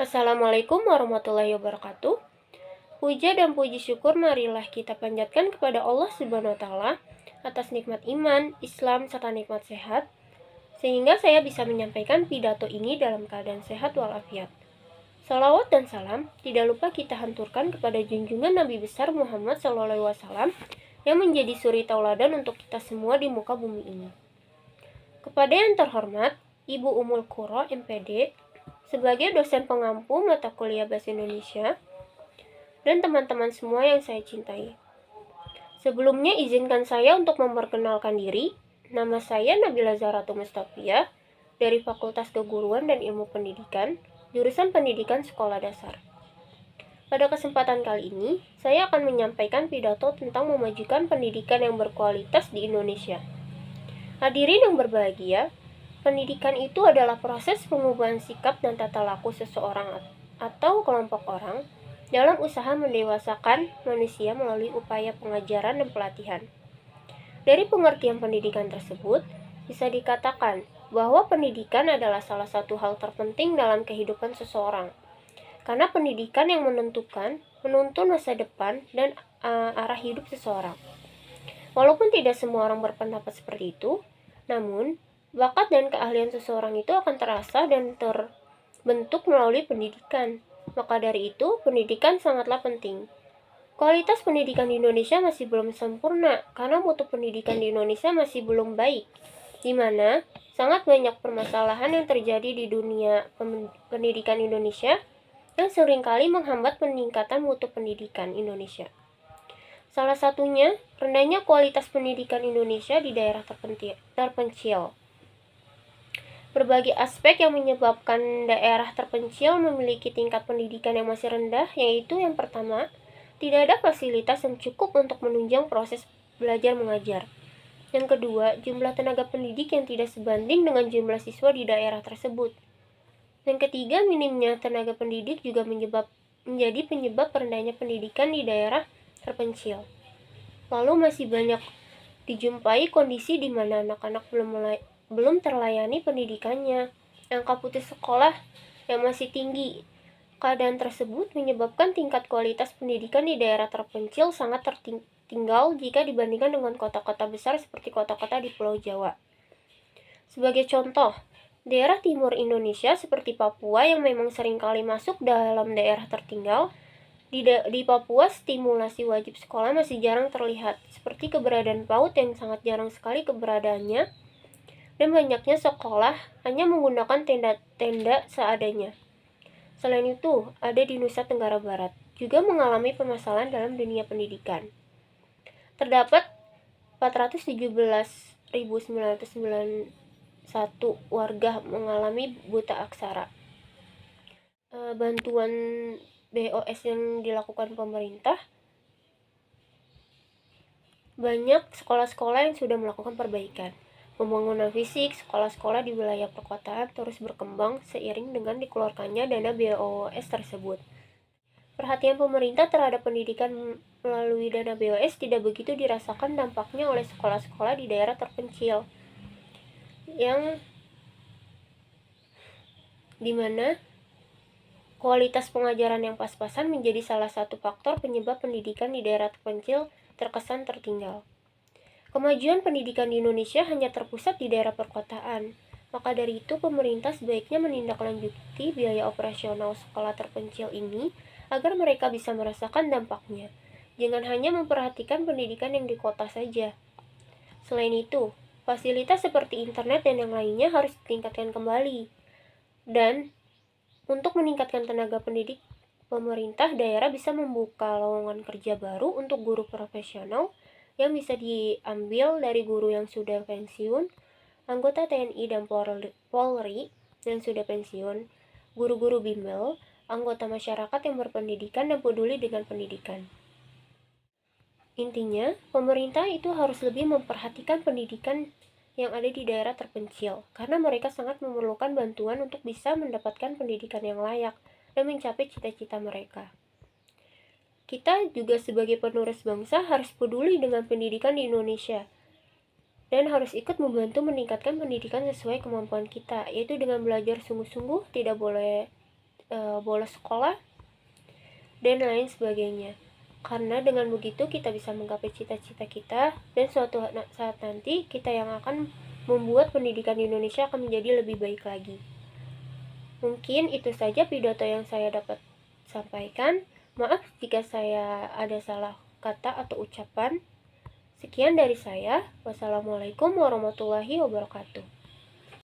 Assalamualaikum warahmatullahi wabarakatuh. Puja dan puji syukur marilah kita panjatkan kepada Allah Subhanahu wa taala atas nikmat iman, Islam serta nikmat sehat, sehingga saya bisa menyampaikan pidato ini dalam keadaan sehat walafiat. Salawat dan salam tidak lupa kita hanturkan kepada junjungan Nabi besar Muhammad SAW yang menjadi suri tauladan untuk kita semua di muka bumi ini. Kepada yang terhormat Ibu Ummul Qura MPD sebagai dosen pengampu mata kuliah Bahasa Indonesia, dan teman-teman semua yang saya cintai. Sebelumnya izinkan saya untuk memperkenalkan diri. Nama saya Nabila Zaratu Mustafia dari Fakultas Keguruan dan Ilmu Pendidikan, jurusan Pendidikan Sekolah Dasar. Pada kesempatan kali ini, saya akan menyampaikan pidato tentang memajukan pendidikan yang berkualitas di Indonesia. Hadirin yang berbahagia, pendidikan itu adalah proses pengubahan sikap dan tata laku seseorang atau kelompok orang dalam usaha mendewasakan manusia melalui upaya pengajaran dan pelatihan. Dari pengertian pendidikan tersebut, bisa dikatakan bahwa pendidikan adalah salah satu hal terpenting dalam kehidupan seseorang. Karena pendidikan yang menuntun masa depan dan arah hidup seseorang. Walaupun tidak semua orang berpendapat seperti itu, namun bakat dan keahlian seseorang itu akan terasa dan terbentuk melalui pendidikan. Maka dari itu, pendidikan sangatlah penting. Kualitas pendidikan di Indonesia masih belum sempurna karena mutu pendidikan di Indonesia masih belum baik, di mana sangat banyak permasalahan yang terjadi di dunia pendidikan Indonesia yang seringkali menghambat peningkatan mutu pendidikan Indonesia. Salah satunya, rendahnya kualitas pendidikan Indonesia di daerah terpencil. Berbagai aspek yang menyebabkan daerah terpencil memiliki tingkat pendidikan yang masih rendah, yaitu yang pertama, tidak ada fasilitas yang cukup untuk menunjang proses belajar mengajar. Yang kedua, jumlah tenaga pendidik yang tidak sebanding dengan jumlah siswa di daerah tersebut. Yang ketiga, minimnya tenaga pendidik juga menjadi penyebab rendahnya pendidikan di daerah terpencil. Lalu masih banyak dijumpai kondisi di mana anak-anak belum terlayani pendidikannya, angka putus sekolah yang masih tinggi. Keadaan tersebut menyebabkan tingkat kualitas pendidikan di daerah terpencil sangat tertinggal jika dibandingkan dengan kota-kota besar seperti kota-kota di Pulau Jawa. Sebagai contoh, daerah timur Indonesia seperti Papua yang memang seringkali masuk dalam daerah tertinggal, di Papua stimulasi wajib sekolah masih jarang terlihat, seperti keberadaan PAUD yang sangat jarang sekali keberadaannya, dan banyaknya sekolah hanya menggunakan tenda-tenda seadanya. Selain itu, ada di Nusa Tenggara Barat juga mengalami permasalahan dalam dunia pendidikan. Terdapat 417.991 warga mengalami buta aksara. Bantuan BOS yang dilakukan pemerintah, banyak sekolah-sekolah yang sudah melakukan perbaikan. Pembangunan fisik sekolah-sekolah di wilayah perkotaan terus berkembang seiring dengan dikeluarkannya dana BOS tersebut. Perhatian pemerintah terhadap pendidikan melalui dana BOS tidak begitu dirasakan dampaknya oleh sekolah-sekolah di daerah terpencil, yang dimana kualitas pengajaran yang pas-pasan menjadi salah satu faktor penyebab pendidikan di daerah terpencil terkesan tertinggal. Kemajuan pendidikan di Indonesia hanya terpusat di daerah perkotaan. Maka dari itu, pemerintah sebaiknya menindaklanjuti biaya operasional sekolah terpencil ini agar mereka bisa merasakan dampaknya. Jangan hanya memperhatikan pendidikan yang di kota saja. Selain itu, fasilitas seperti internet dan yang lainnya harus ditingkatkan kembali. Dan untuk meningkatkan tenaga pendidik, pemerintah daerah bisa membuka lowongan kerja baru untuk guru profesional yang bisa diambil dari guru yang sudah pensiun, anggota TNI dan Polri yang sudah pensiun, guru-guru bimbel, anggota masyarakat yang berpendidikan dan peduli dengan pendidikan. Intinya, pemerintah itu harus lebih memperhatikan pendidikan yang ada di daerah terpencil, karena mereka sangat memerlukan bantuan untuk bisa mendapatkan pendidikan yang layak dan mencapai cita-cita mereka. Kita juga sebagai penerus bangsa harus peduli dengan pendidikan di Indonesia dan harus ikut membantu meningkatkan pendidikan sesuai kemampuan kita, yaitu dengan belajar sungguh-sungguh, tidak boleh bolos sekolah, dan lain sebagainya. Karena dengan begitu kita bisa menggapai cita-cita kita, dan suatu saat nanti kita yang akan membuat pendidikan di Indonesia akan menjadi lebih baik lagi. Mungkin itu saja pidato yang saya dapat sampaikan. Maaf jika saya ada salah kata atau ucapan. Sekian dari saya. Wassalamualaikum warahmatullahi wabarakatuh.